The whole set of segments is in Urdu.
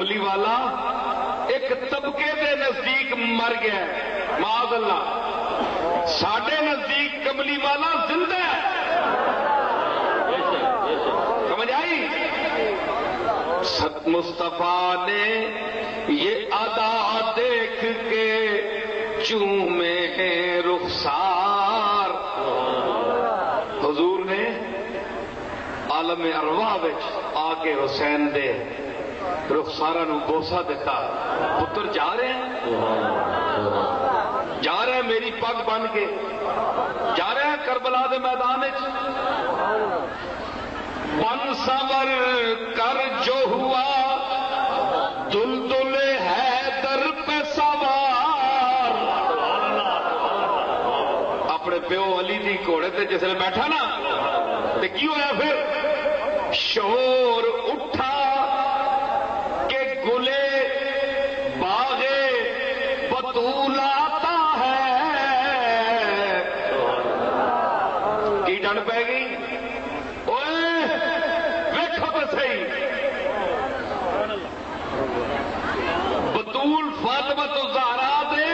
کملی والا ایک طبقے دے نزدیک مر گیا ہے، معاذ اللہ، ساڈے نزدیک کملی والا زندہ ہے. سمجھ آئی؟ ست مصطفیٰ نے یہ ادا دیکھ کے چومے ہیں رخسار. حضور نے عالم ارواح وچ آ کے حسین دے رخسارا نو بوسا دیتا. پتر جا رہے ہیں، جا رہے ہیں میری پگ بن کے، جا رہے ہیں کربلا دے میدان وچ. بن سنور کر جو ہوا دلدل حیدر پہ سوار. اپنے پیو علی دی گھوڑے تے جس نے بیٹھا نا تے کی ہوا پھر؟ شور اٹھا کہ گلے باغے بطول آتا ہے. کی ڈنڈ پہ گئی؟ بطول فاطمہ تو زہرا دے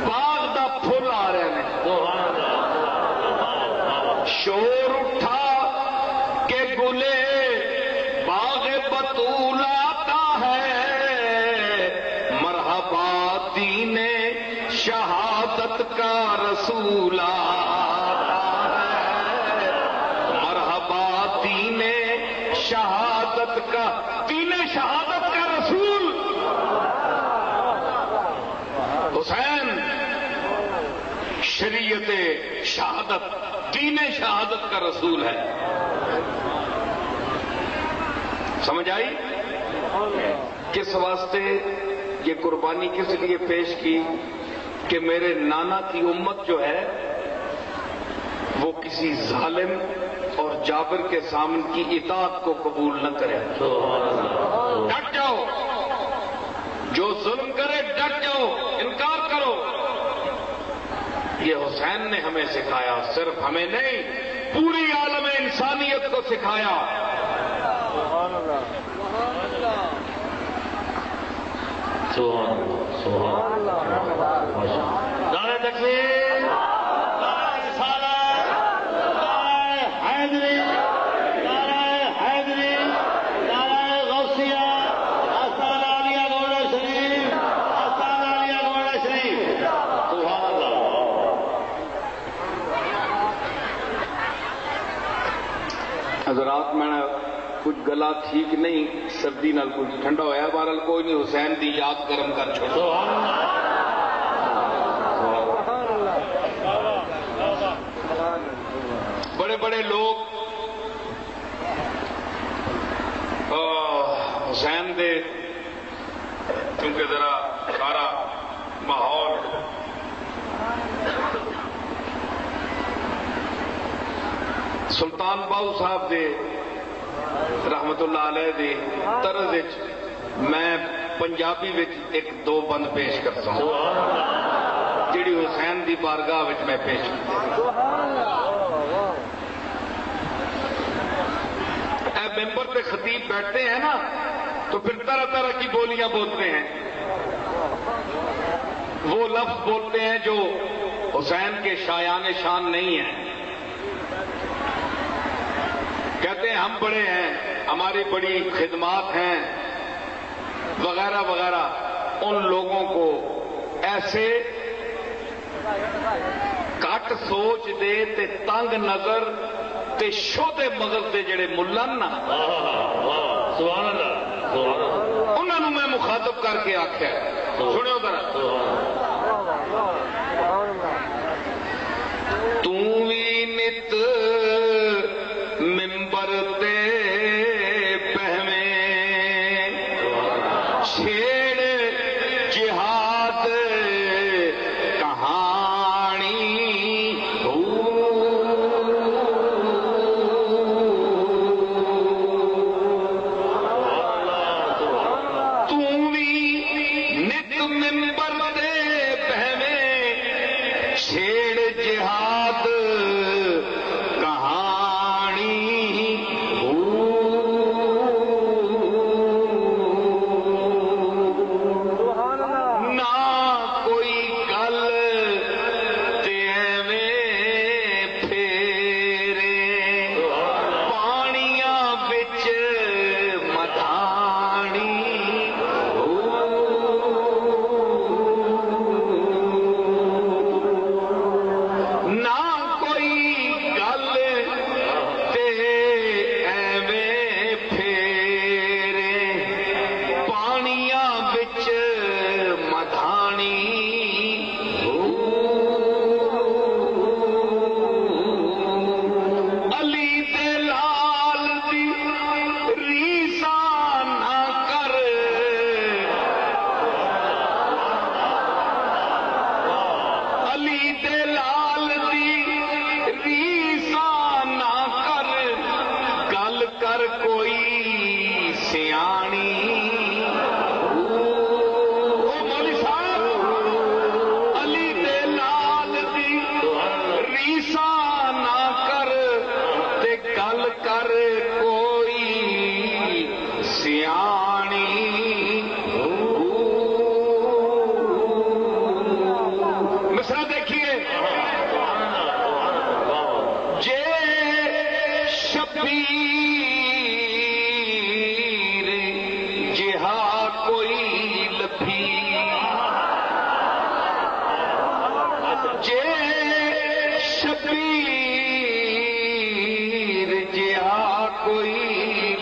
باغ دا پھل آ رہے ہیں. شور اٹھا کہ گلے باغ بطول آتا ہے. مرحبا دین شہادت کا رسول آتا ہے. مرحبا دین شہادت کا، دین شہادت کا رسول حسین. شریعت شہادت، دین شہادت کا رسول ہے. سمجھ آئی؟ کس واسطے یہ قربانی کس لیے پیش کی؟ کہ میرے نانا کی امت جو ہے وہ کسی ظالم اور جابر کے سامنے کی اطاعت کو قبول نہ کرے. ڈٹ جاؤ، جو ظلم کرے ڈٹ جاؤ، انکار کرو. یہ حسین نے ہمیں سکھایا، صرف ہمیں نہیں پوری عالم انسانیت کو سکھایا. نعرہ تکبیر، نعرہ رسالت، نعرہ حیدری، نعرہ حیدری، نعرہ غوثیہ، آستان عالیہ گوڑا شریف، آستان عالیہ گوڑا شریف. سبحان اللہ. حضرات میں کچھ گلا ٹھیک نہیں، سردی نال کچھ ٹھنڈا ہوا. بہرحال کوئی نہیں، حسین دی یاد گرم کر چھوڑو. بڑے بڑے لوگ حسین دے، کیونکہ ذرا سارا ماحول سلطان باؤ صاحب دے رحمت اللہ علیہ دے طرز میں پنجابی وچ ایک دو بند پیش کرتا ہوں جڑی حسین دی بارگاہ وچ میں پیش کی. اے ممبر پہ خطیب بیٹھتے ہیں نا تو پھر طرح طرح کی بولیاں بولتے ہیں. وہ لفظ بولتے ہیں جو حسین کے شایان شان نہیں ہیں. کہتے ہیں ہم بڑے ہیں، ہماری بڑی خدمات ہیں وغیرہ وغیرہ. ان لوگوں کو ایسے کٹ سوچ دے تے تنگ نظر تے شودے مغز دے جڑے ملن نا، انہوں نے میں مخاطب کر کے آخیا. سنو ذرا، تھی نت ممبر تے پہمے چھیڑ جہاد کہانی نت ممبر تے پہمے چھیڑ جہاد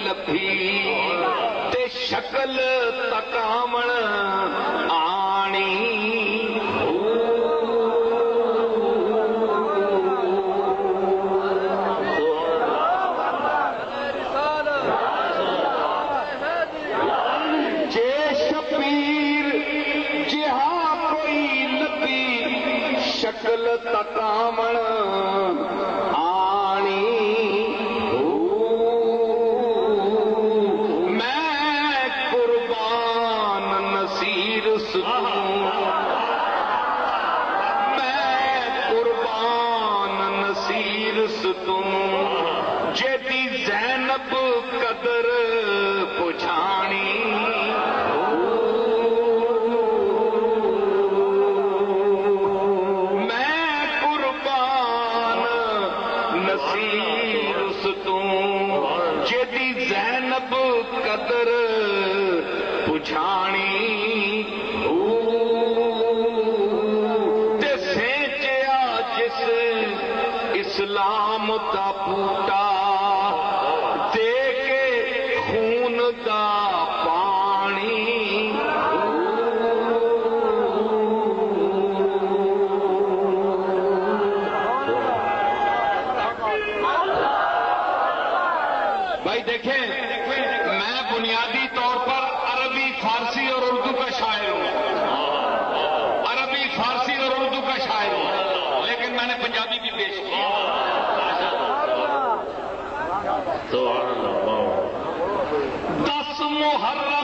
لبھی تے شکل تکامن آنی جے شبیر جہاں کوئی لبھی شکل تکامن جیتی زینب قدر پچھانی میں قربان نصیر ستوں جیتی زینب قدر پچھانی تے سینچیا جس اسلام دا بوٹا دے کے خون دا پانی بھائی دیکھیں میں بنیادی طور پر عربی فارسی اور اردو کا شاعر ہوں، عربی فارسی اور اردو کا شاعر ہوں، لیکن میں نے پنجابی بھی پیش کی۔ دس محرم